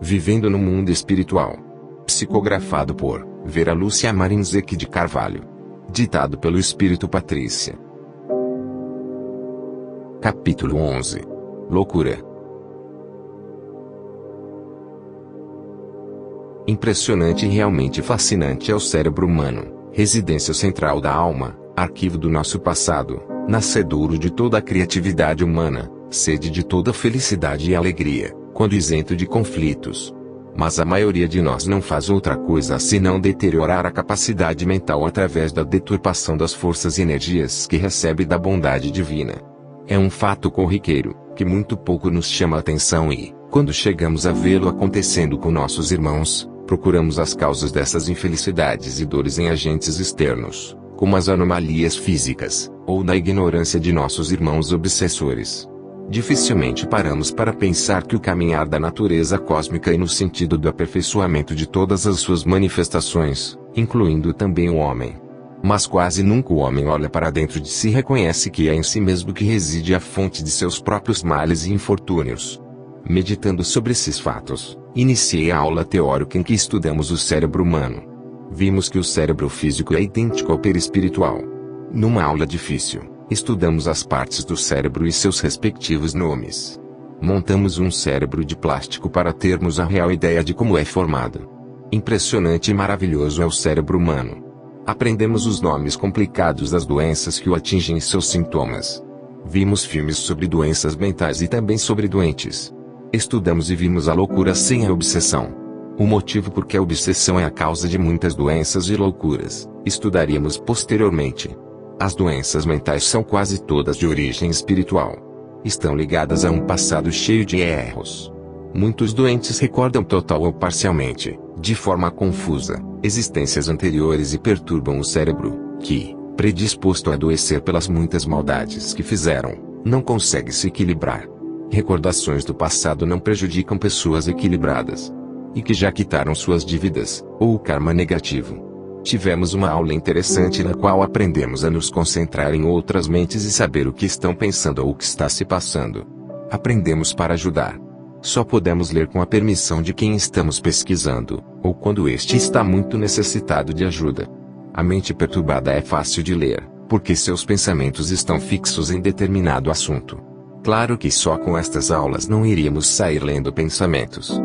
Vivendo no Mundo Espiritual. Psicografado por Vera Lúcia Marinzec de Carvalho. Ditado pelo Espírito Patrícia. Capítulo 11. Loucura. Impressionante e realmente fascinante é o cérebro humano, residência central da alma, arquivo do nosso passado, nascedouro de toda a criatividade humana, sede de toda felicidade e alegria, quando isento de conflitos. Mas a maioria de nós não faz outra coisa senão deteriorar a capacidade mental através da deturpação das forças e energias que recebe da bondade divina. É um fato corriqueiro, que muito pouco nos chama a atenção e, quando chegamos a vê-lo acontecendo com nossos irmãos, procuramos as causas dessas infelicidades e dores em agentes externos, como as anomalias físicas, ou na ignorância de nossos irmãos obsessores. Dificilmente paramos para pensar que o caminhar da natureza cósmica e no sentido do aperfeiçoamento de todas as suas manifestações, incluindo também o homem. Mas quase nunca o homem olha para dentro de si e reconhece que é em si mesmo que reside a fonte de seus próprios males e infortúnios. Meditando sobre esses fatos, iniciei a aula teórica em que estudamos o cérebro humano. Vimos que o cérebro físico é idêntico ao perispiritual. Numa aula difícil, estudamos as partes do cérebro e seus respectivos nomes. Montamos um cérebro de plástico para termos a real ideia de como é formado. Impressionante e maravilhoso é o cérebro humano. Aprendemos os nomes complicados das doenças que o atingem e seus sintomas. Vimos filmes sobre doenças mentais e também sobre doentes. Estudamos e vimos a loucura sem a obsessão. O motivo por que a obsessão é a causa de muitas doenças e loucuras, estudaríamos posteriormente. As doenças mentais são quase todas de origem espiritual. Estão ligadas a um passado cheio de erros. Muitos doentes recordam total ou parcialmente, de forma confusa, existências anteriores e perturbam o cérebro, que, predisposto a adoecer pelas muitas maldades que fizeram, não consegue se equilibrar. Recordações do passado não prejudicam pessoas equilibradas e que já quitaram suas dívidas, ou o karma negativo. Tivemos uma aula interessante na qual aprendemos a nos concentrar em outras mentes e saber o que estão pensando ou o que está se passando. Aprendemos para ajudar. Só podemos ler com a permissão de quem estamos pesquisando, ou quando este está muito necessitado de ajuda. A mente perturbada é fácil de ler, porque seus pensamentos estão fixos em determinado assunto. Claro que só com estas aulas não iríamos sair lendo pensamentos.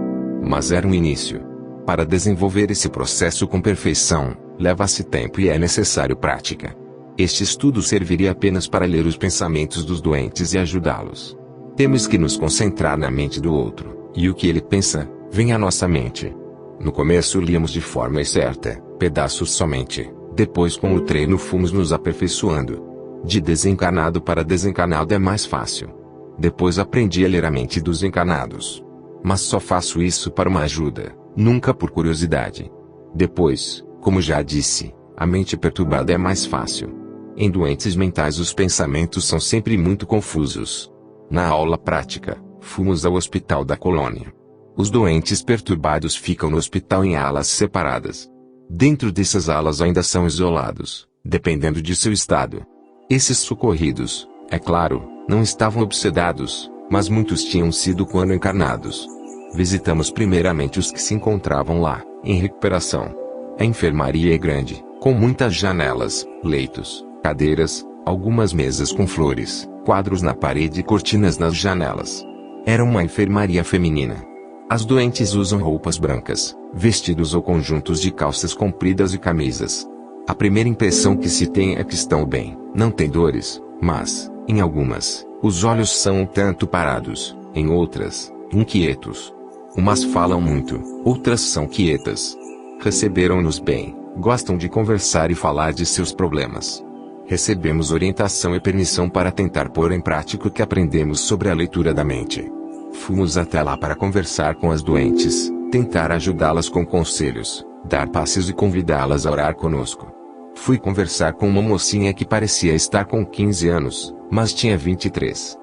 Mas era um início. Para desenvolver esse processo com perfeição, leva-se tempo e é necessário prática. Este estudo serviria apenas para ler os pensamentos dos doentes e ajudá-los. Temos que nos concentrar na mente do outro, e o que ele pensa, vem à nossa mente. No começo líamos de forma incerta, pedaços somente, depois com o treino fomos nos aperfeiçoando. De desencarnado para desencarnado é mais fácil. Depois aprendi a ler a mente dos encarnados. Mas só faço isso para uma ajuda, nunca por curiosidade. Depois, como já disse, a mente perturbada é mais fácil. Em doentes mentais os pensamentos são sempre muito confusos. Na aula prática, fomos ao hospital da colônia. Os doentes perturbados ficam no hospital em alas separadas. Dentro dessas alas ainda são isolados, dependendo de seu estado. Esses socorridos, é claro, não estavam obsedados, mas muitos tinham sido quando encarnados. Visitamos primeiramente os que se encontravam lá, em recuperação. A enfermaria é grande, com muitas janelas, leitos, cadeiras, algumas mesas com flores, quadros na parede e cortinas nas janelas. Era uma enfermaria feminina. As doentes usam roupas brancas, vestidos ou conjuntos de calças compridas e camisas. A primeira impressão que se tem é que estão bem, não têm dores, mas, em algumas, os olhos são um tanto parados, em outras, inquietos. Umas falam muito, outras são quietas. Receberam-nos bem, gostam de conversar e falar de seus problemas. Recebemos orientação e permissão para tentar pôr em prática o que aprendemos sobre a leitura da mente. Fomos até lá para conversar com as doentes, tentar ajudá-las com conselhos, dar passes e convidá-las a orar conosco. Fui conversar com uma mocinha que parecia estar com 15 anos, mas tinha 23.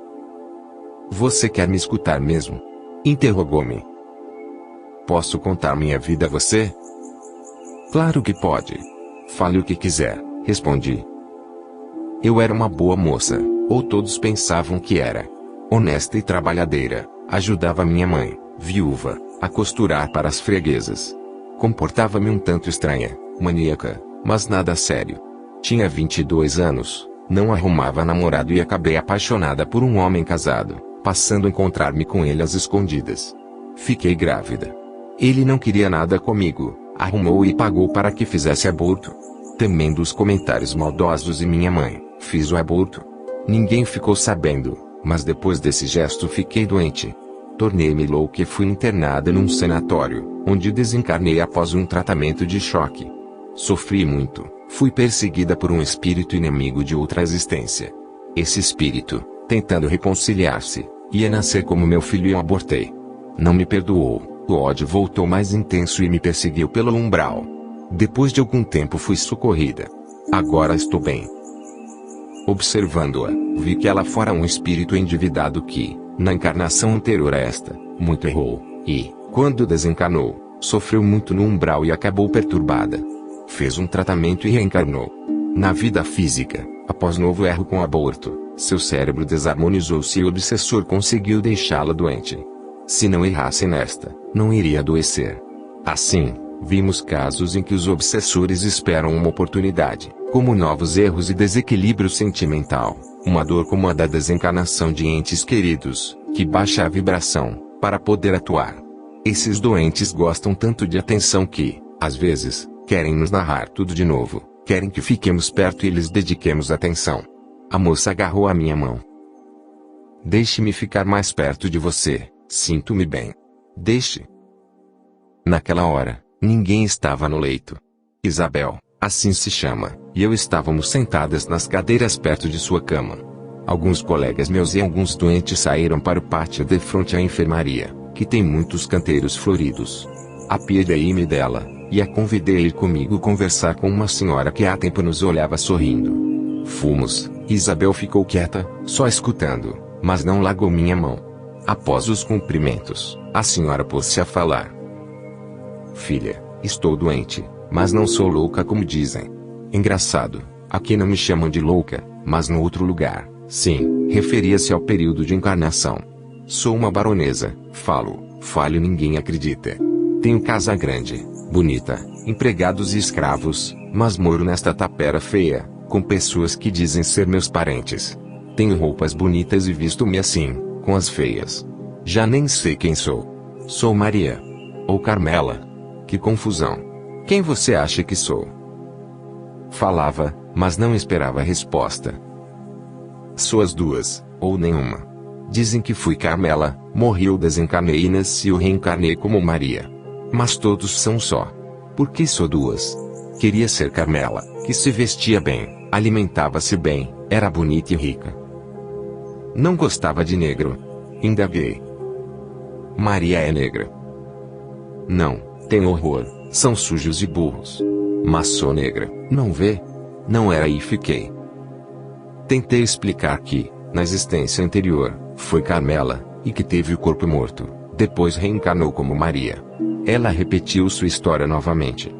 "Você quer me escutar mesmo?" interrogou-me. "Posso contar minha vida a você?" "Claro que pode. Fale o que quiser", respondi. Eu era uma boa moça, ou todos pensavam que era. Honesta e trabalhadeira, ajudava minha mãe, viúva, a costurar para as freguesas. Comportava-me um tanto estranha, maníaca, mas nada sério. Tinha 22 anos, não arrumava namorado e acabei apaixonada por um homem casado, passando a encontrar-me com ele às escondidas. Fiquei grávida. Ele não queria nada comigo, arrumou e pagou para que fizesse aborto. Temendo os comentários maldosos de minha mãe, fiz o aborto. Ninguém ficou sabendo, mas depois desse gesto fiquei doente. Tornei-me louca e fui internada num sanatório, onde desencarnei após um tratamento de choque. Sofri muito, fui perseguida por um espírito inimigo de outra existência. Esse espírito, tentando reconciliar-se, ia nascer como meu filho e eu abortei. Não me perdoou, o ódio voltou mais intenso e me perseguiu pelo umbral. Depois de algum tempo fui socorrida. Agora estou bem. Observando-a, vi que ela fora um espírito endividado que, na encarnação anterior a esta, muito errou, e, quando desencarnou, sofreu muito no umbral e acabou perturbada. Fez um tratamento e reencarnou. Na vida física, após novo erro com aborto, seu cérebro desarmonizou-se e o obsessor conseguiu deixá-la doente. Se não errasse nesta, não iria adoecer. Assim, vimos casos em que os obsessores esperam uma oportunidade, como novos erros e desequilíbrio sentimental, uma dor como a da desencarnação de entes queridos, que baixa a vibração, para poder atuar. Esses doentes gostam tanto de atenção que, às vezes, querem nos narrar tudo de novo, querem que fiquemos perto e lhes dediquemos atenção. A moça agarrou a minha mão. Deixe-me ficar mais perto de você, sinto-me bem. Deixe. Naquela hora, ninguém estava no leito. Isabel, assim se chama, e eu estávamos sentadas nas cadeiras perto de sua cama. Alguns colegas meus e alguns doentes saíram para o pátio de frente à enfermaria, que tem muitos canteiros floridos. Apiedei-me dela, e a convidei a ir comigo conversar com uma senhora que há tempo nos olhava sorrindo. Fomos, e Isabel ficou quieta, só escutando, mas não largou minha mão. Após os cumprimentos, a senhora pôs-se a falar. Filha, estou doente, mas não sou louca como dizem. Engraçado, aqui não me chamam de louca, mas no outro lugar, sim, referia-se ao período de encarnação. Sou uma baronesa, falo ninguém acredita. Tenho casa grande, bonita, empregados e escravos, mas moro nesta tapera feia, com pessoas que dizem ser meus parentes. Tenho roupas bonitas e visto-me assim, com as feias. Já nem sei quem sou. Sou Maria. Ou Carmela. Que confusão. Quem você acha que sou? Falava, mas não esperava a resposta. Sou as duas, ou nenhuma. Dizem que fui Carmela, morri ou desencarnei e nasci ou reencarnei como Maria. Mas todos são só. Por que sou duas? Queria ser Carmela, que se vestia bem, alimentava-se bem, era bonita e rica. Não gostava de negro. Indaguei. Maria é negra. Não, tem horror, são sujos e burros. Mas sou negra, não vê? Não era e fiquei. Tentei explicar que, na existência anterior, foi Carmela, e que teve o corpo morto, depois reencarnou como Maria. Ela repetiu sua história novamente.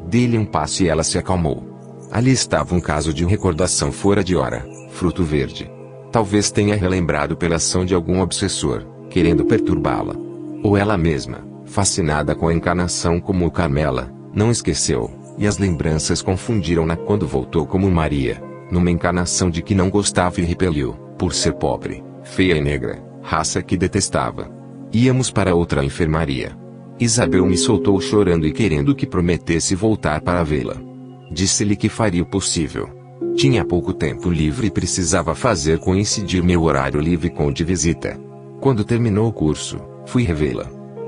Dei-lhe um passo e ela se acalmou. Ali estava um caso de recordação fora de hora, fruto verde. Talvez tenha relembrado pela ação de algum obsessor, querendo perturbá-la. Ou ela mesma, fascinada com a encarnação como Carmela, não esqueceu, e as lembranças confundiram-na quando voltou como Maria, numa encarnação de que não gostava e repeliu, por ser pobre, feia e negra, raça que detestava. Íamos para outra enfermaria. Isabel me soltou chorando e querendo que prometesse voltar para vê-la. Disse-lhe que faria o possível. Tinha pouco tempo livre e precisava fazer coincidir meu horário livre com o de visita. Quando terminou o curso, fui revê-la.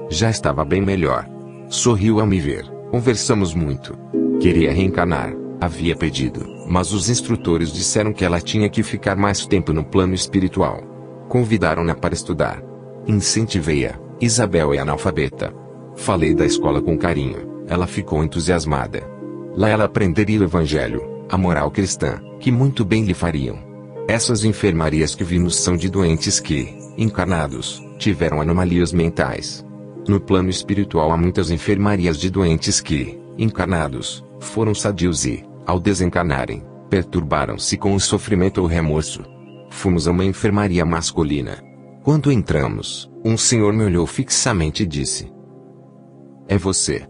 Já estava bem melhor. Sorriu ao me ver, conversamos muito. Queria reencarnar, havia pedido, mas os instrutores disseram que ela tinha que ficar mais tempo no plano espiritual. Convidaram-na para estudar. Incentivei-a. Isabel é analfabeta. Falei da escola com carinho, ela ficou entusiasmada. Lá ela aprenderia o evangelho, a moral cristã, que muito bem lhe fariam. Essas enfermarias que vimos são de doentes que, encarnados, tiveram anomalias mentais. No plano espiritual há muitas enfermarias de doentes que, encarnados, foram sadios e, ao desencarnarem, perturbaram-se com o sofrimento ou remorso. Fomos a uma enfermaria masculina. Quando entramos, um senhor me olhou fixamente e disse: É você.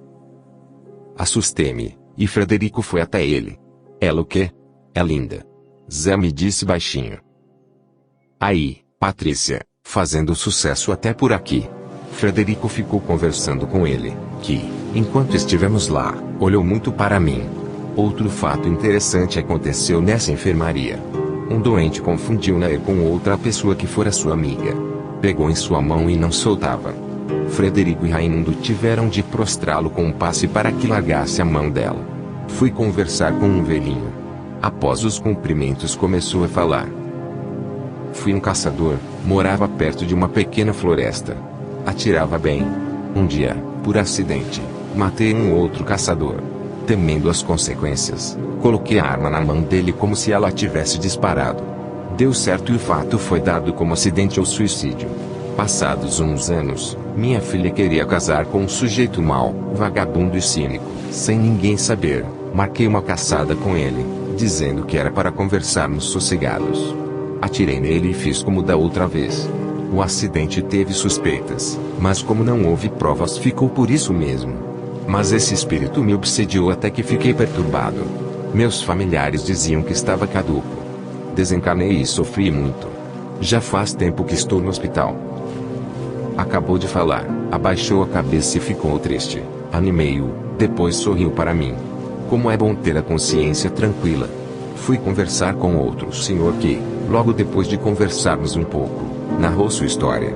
Assustei-me, e Frederico foi até ele. Ela o quê? É linda. Zé me disse baixinho. Aí, Patrícia, fazendo sucesso até por aqui. Frederico ficou conversando com ele, que, enquanto estivemos lá, olhou muito para mim. Outro fato interessante aconteceu nessa enfermaria. Um doente confundiu Nair com outra pessoa que fora sua amiga. Pegou em sua mão e não soltava. Frederico e Raimundo tiveram de prostrá-lo com um passe para que largasse a mão dela. Fui conversar com um velhinho. Após os cumprimentos começou a falar. Fui um caçador, morava perto de uma pequena floresta. Atirava bem. Um dia, por acidente, matei um outro caçador. Temendo as consequências, coloquei a arma na mão dele como se ela tivesse disparado. Deu certo e o fato foi dado como acidente ou suicídio. Passados uns anos, minha filha queria casar com um sujeito mau, vagabundo e cínico, sem ninguém saber. Marquei uma caçada com ele, dizendo que era para conversarmos sossegados. Atirei nele e fiz como da outra vez. O acidente teve suspeitas, mas como não houve provas ficou por isso mesmo. Mas esse espírito me obsediou até que fiquei perturbado. Meus familiares diziam que estava caduco. Desencarnei e sofri muito. Já faz tempo que estou no hospital. Acabou de falar, abaixou a cabeça e ficou triste. Animei-o, depois sorriu para mim. Como é bom ter a consciência tranquila. Fui conversar com outro senhor que, logo depois de conversarmos um pouco, narrou sua história.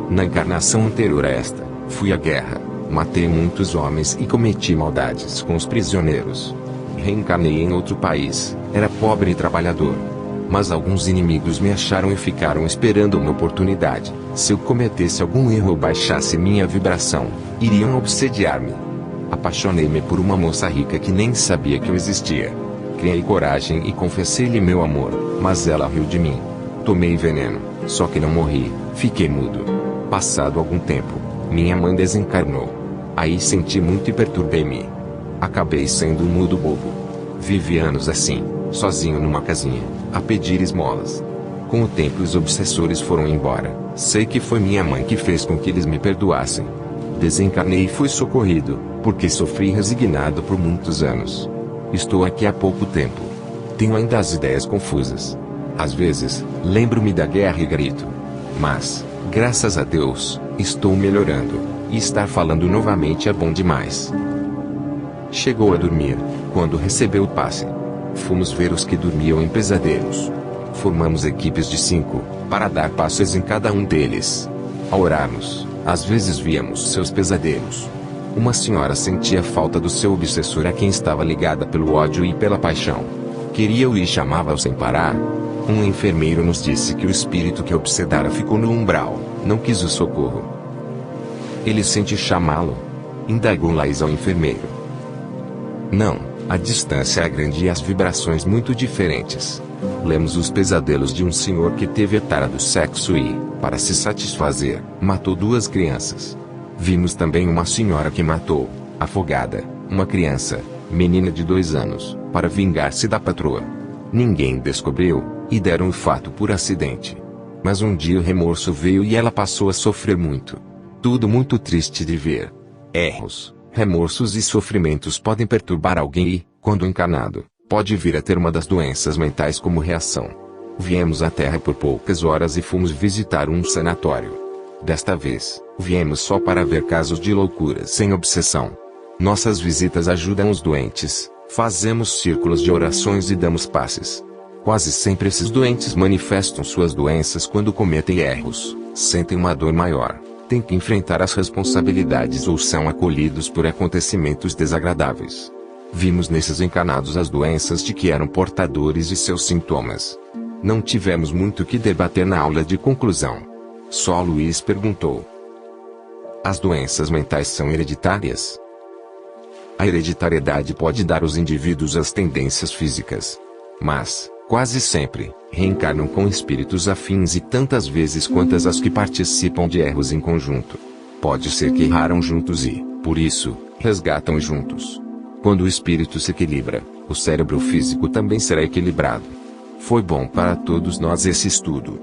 Na encarnação anterior a esta, fui à guerra. Matei muitos homens e cometi maldades com os prisioneiros. Reencarnei em outro país, era pobre e trabalhador. Mas alguns inimigos me acharam e ficaram esperando uma oportunidade. Se eu cometesse algum erro ou baixasse minha vibração, iriam obsediar-me. Apaixonei-me por uma moça rica que nem sabia que eu existia. Criei coragem e confessei-lhe meu amor, mas ela riu de mim. Tomei veneno, só que não morri, fiquei mudo. Passado algum tempo, minha mãe desencarnou. Aí senti muito e perturbei-me. Acabei sendo um mudo bobo. Vivi anos assim, sozinho numa casinha, a pedir esmolas. Com o tempo os obsessores foram embora. Sei que foi minha mãe que fez com que eles me perdoassem. Desencarnei e fui socorrido, porque sofri resignado por muitos anos. Estou aqui há pouco tempo. Tenho ainda as ideias confusas. Às vezes, lembro-me da guerra e grito. Mas, graças a Deus, estou melhorando. E estar falando novamente é bom demais. Chegou a dormir, quando recebeu o passe. Fomos ver os que dormiam em pesadelos. Formamos equipes de 5, para dar passes em cada um deles. Ao orarmos, às vezes víamos seus pesadelos. Uma senhora sentia falta do seu obsessor a quem estava ligada pelo ódio e pela paixão. Queria-o e chamava-o sem parar. Um enfermeiro nos disse que o espírito que obsedara ficou no umbral, não quis o socorro. Ele sente chamá-lo? Indagou Laís ao enfermeiro. Não, a distância é grande e as vibrações muito diferentes. Lemos os pesadelos de um senhor que teve a tara do sexo e, para se satisfazer, matou 2 crianças. Vimos também uma senhora que matou, afogada, uma criança, menina de 2 anos, para vingar-se da patroa. Ninguém descobriu, e deram o fato por acidente. Mas um dia o remorso veio e ela passou a sofrer muito. Tudo muito triste de ver. Erros, remorsos e sofrimentos podem perturbar alguém e, quando encarnado, pode vir a ter uma das doenças mentais como reação. Viemos à Terra por poucas horas e fomos visitar um sanatório. Desta vez, viemos só para ver casos de loucura sem obsessão. Nossas visitas ajudam os doentes, fazemos círculos de orações e damos passes. Quase sempre esses doentes manifestam suas doenças quando cometem erros, sentem uma dor maior, têm que enfrentar as responsabilidades ou são acolhidos por acontecimentos desagradáveis. Vimos nesses encarnados as doenças de que eram portadores e seus sintomas. Não tivemos muito que debater na aula de conclusão. Só Luiz perguntou: as doenças mentais são hereditárias? A hereditariedade pode dar aos indivíduos as tendências físicas. Mas, quase sempre, reencarnam com espíritos afins e tantas vezes quantas as que participam de erros em conjunto. Pode ser que erraram juntos e, por isso, resgatam juntos. Quando o espírito se equilibra, o cérebro físico também será equilibrado. Foi bom para todos nós esse estudo.